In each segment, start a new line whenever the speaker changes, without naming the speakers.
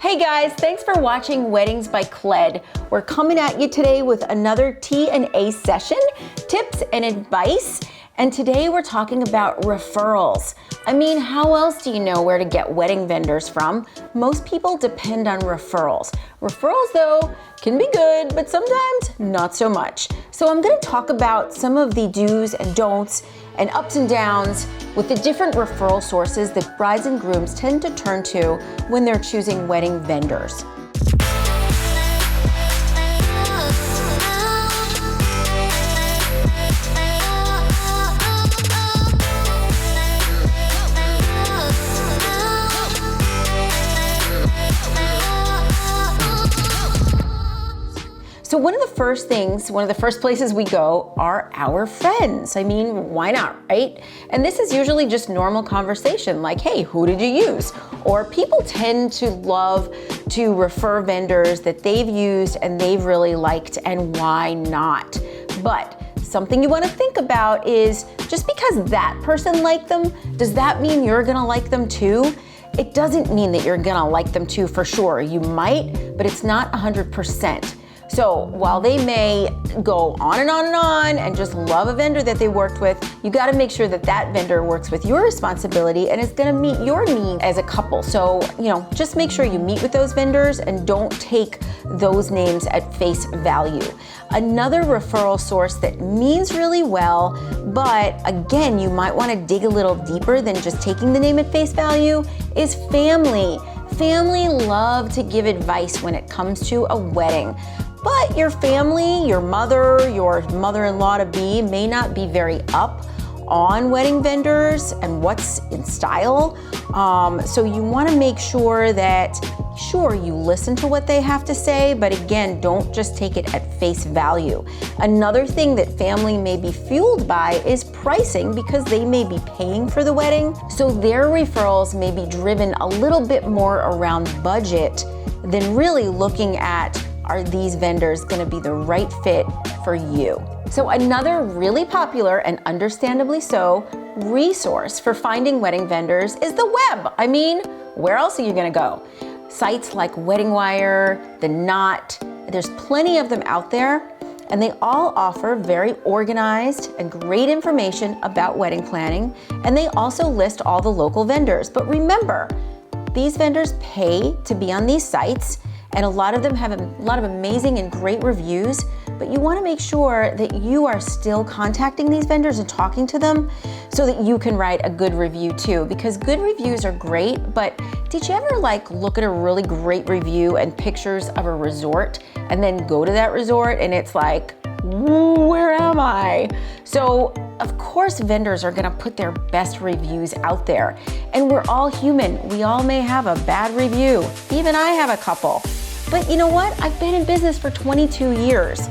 Hey guys, thanks for watching Weddings by Cled. We're coming at you today with another T&A session, tips and advice. And today we're talking about referrals. I mean, how else do you know where to get wedding vendors from? Most people depend on referrals. Referrals though can be good, but sometimes not so much. So I'm gonna talk about some of the do's and don'ts and ups and downs with the different referral sources that brides and grooms tend to turn to when they're choosing wedding vendors. So one of the first places we go are our friends. I mean, why not, right? And this is usually just normal conversation like, hey, who did you use? Or people tend to love to refer vendors that they've used and they've really liked, and why not? But something you want to think about is, just because that person liked them, does that mean you're gonna like them too? It doesn't mean that you're gonna like them too for sure. You might, but it's not 100%. So while they may go on and on and on and just love a vendor that they worked with, you gotta make sure that that vendor works with your responsibility and is gonna meet your needs as a couple. So, just make sure you meet with those vendors and don't take those names at face value. Another referral source that means really well, but again, you might wanna dig a little deeper than just taking the name at face value, is family. Family love to give advice when it comes to a wedding. But your family, your mother-in-law to be may not be very up on wedding vendors and what's in style. So you wanna make sure that, sure, you listen to what they have to say, but again, don't just take it at face value. Another thing that family may be fueled by is pricing, because they may be paying for the wedding. So their referrals may be driven a little bit more around budget than really looking at, are these vendors gonna be the right fit for you? So another really popular, and understandably so, resource for finding wedding vendors is the web. I mean, where else are you gonna go? Sites like Wedding Wire, The Knot, there's plenty of them out there, and they all offer very organized and great information about wedding planning, and they also list all the local vendors. But remember, these vendors pay to be on these sites, and a lot of them have a lot of amazing and great reviews, but you wanna make sure that you are still contacting these vendors and talking to them so that you can write a good review too, because good reviews are great, but did you ever look at a really great review and pictures of a resort and then go to that resort and it's like, where am I? So of course vendors are gonna put their best reviews out there, and we're all human. We all may have a bad review. Even I have a couple. But you know what? I've been in business for 22 years.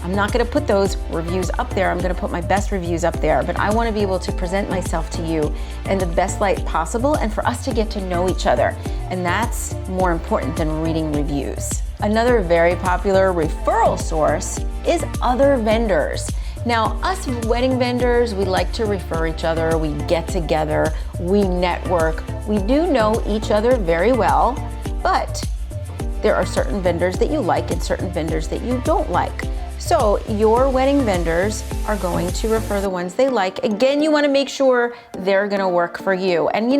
I'm not gonna put those reviews up there. I'm gonna put my best reviews up there, but I wanna be able to present myself to you in the best light possible and for us to get to know each other. And that's more important than reading reviews. Another very popular referral source is other vendors. Now, us wedding vendors, we like to refer each other, we get together, we network, we do know each other very well, but there are certain vendors that you like and certain vendors that you don't like. So your wedding vendors are going to refer the ones they like. Again, you wanna make sure they're gonna work for you. And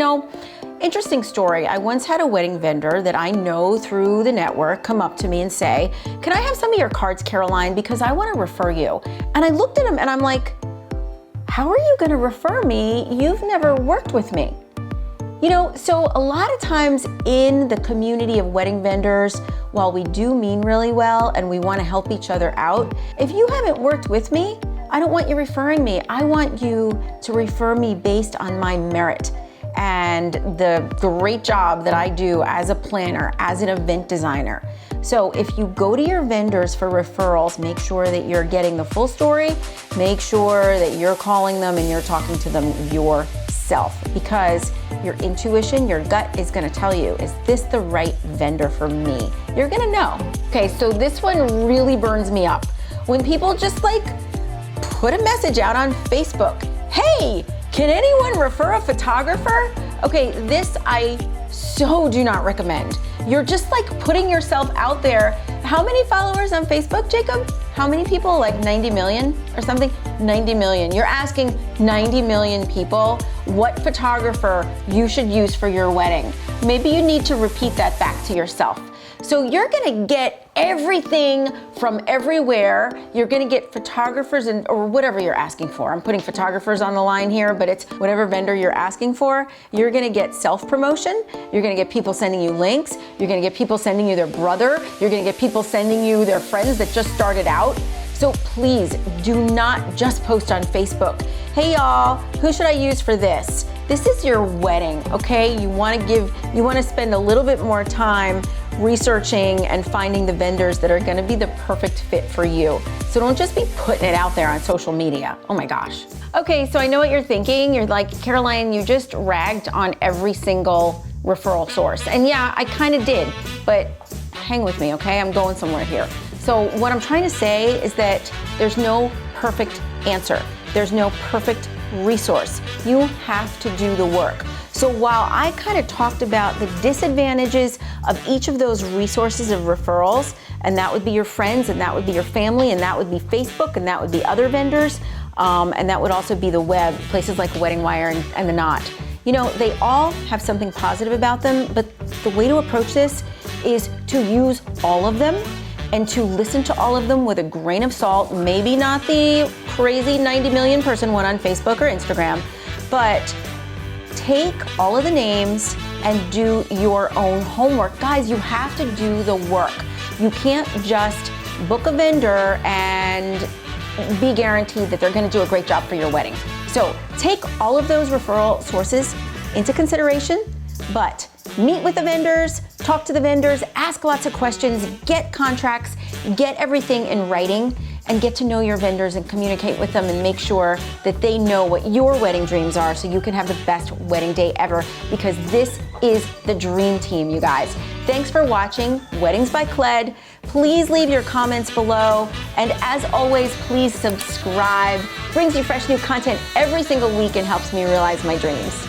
interesting story, I once had a wedding vendor that I know through the network come up to me and say, can I have some of your cards, Caroline, because I wanna refer you. And I looked at him and I'm like, how are you gonna refer me? You've never worked with me. So a lot of times in the community of wedding vendors, while we do mean really well and we wanna help each other out, if you haven't worked with me, I don't want you referring me. I want you to refer me based on my merit and the great job that I do as a planner, as an event designer. So if you go to your vendors for referrals, make sure that you're getting the full story, make sure that you're calling them and you're talking to them yourself, because your intuition, your gut is gonna tell you, is this the right vendor for me? You're gonna know. Okay, so this one really burns me up. When people just put a message out on Facebook, hey, can anyone refer a photographer? Okay, this I so do not recommend. You're just like putting yourself out there. How many followers on Facebook, Jacob? How many people? Like 90 million or something? 90 million. You're asking 90 million people what photographer you should use for your wedding. Maybe you need to repeat that back to yourself. So you're gonna get everything from everywhere. You're gonna get photographers or whatever you're asking for. I'm putting photographers on the line here, but it's whatever vendor you're asking for. You're gonna get self-promotion. You're gonna get people sending you links. You're gonna get people sending you their brother. You're gonna get people sending you their friends that just started out. So please do not just post on Facebook. Hey y'all, who should I use for this? This is your wedding, okay? You wanna spend a little bit more time researching and finding the vendors that are gonna be the perfect fit for you. So don't just be putting it out there on social media. Oh my gosh. Okay, so I know what you're thinking. You're like, Caroline, you just ragged on every single referral source. And yeah, I kind of did, but hang with me, okay? I'm going somewhere here. So what I'm trying to say is that there's no perfect answer. There's no perfect resource. You have to do the work. So while I kind of talked about the disadvantages of each of those resources of referrals, and that would be your friends, and that would be your family, and that would be Facebook, and that would be other vendors, and that would also be the web, places like Wedding Wire and The Knot. You know, they all have something positive about them, but the way to approach this is to use all of them and to listen to all of them with a grain of salt, maybe not the crazy 90 million person one on Facebook or Instagram, but take all of the names and do your own homework. Guys, you have to do the work. You can't just book a vendor and be guaranteed that they're gonna do a great job for your wedding. So take all of those referral sources into consideration, but meet with the vendors, talk to the vendors, ask lots of questions, get contracts, get everything in writing, and get to know your vendors and communicate with them and make sure that they know what your wedding dreams are so you can have the best wedding day ever, because this is the dream team, you guys. Thanks for watching Weddings by Cled. Please leave your comments below. And as always, please subscribe. Brings you fresh new content every single week and helps me realize my dreams.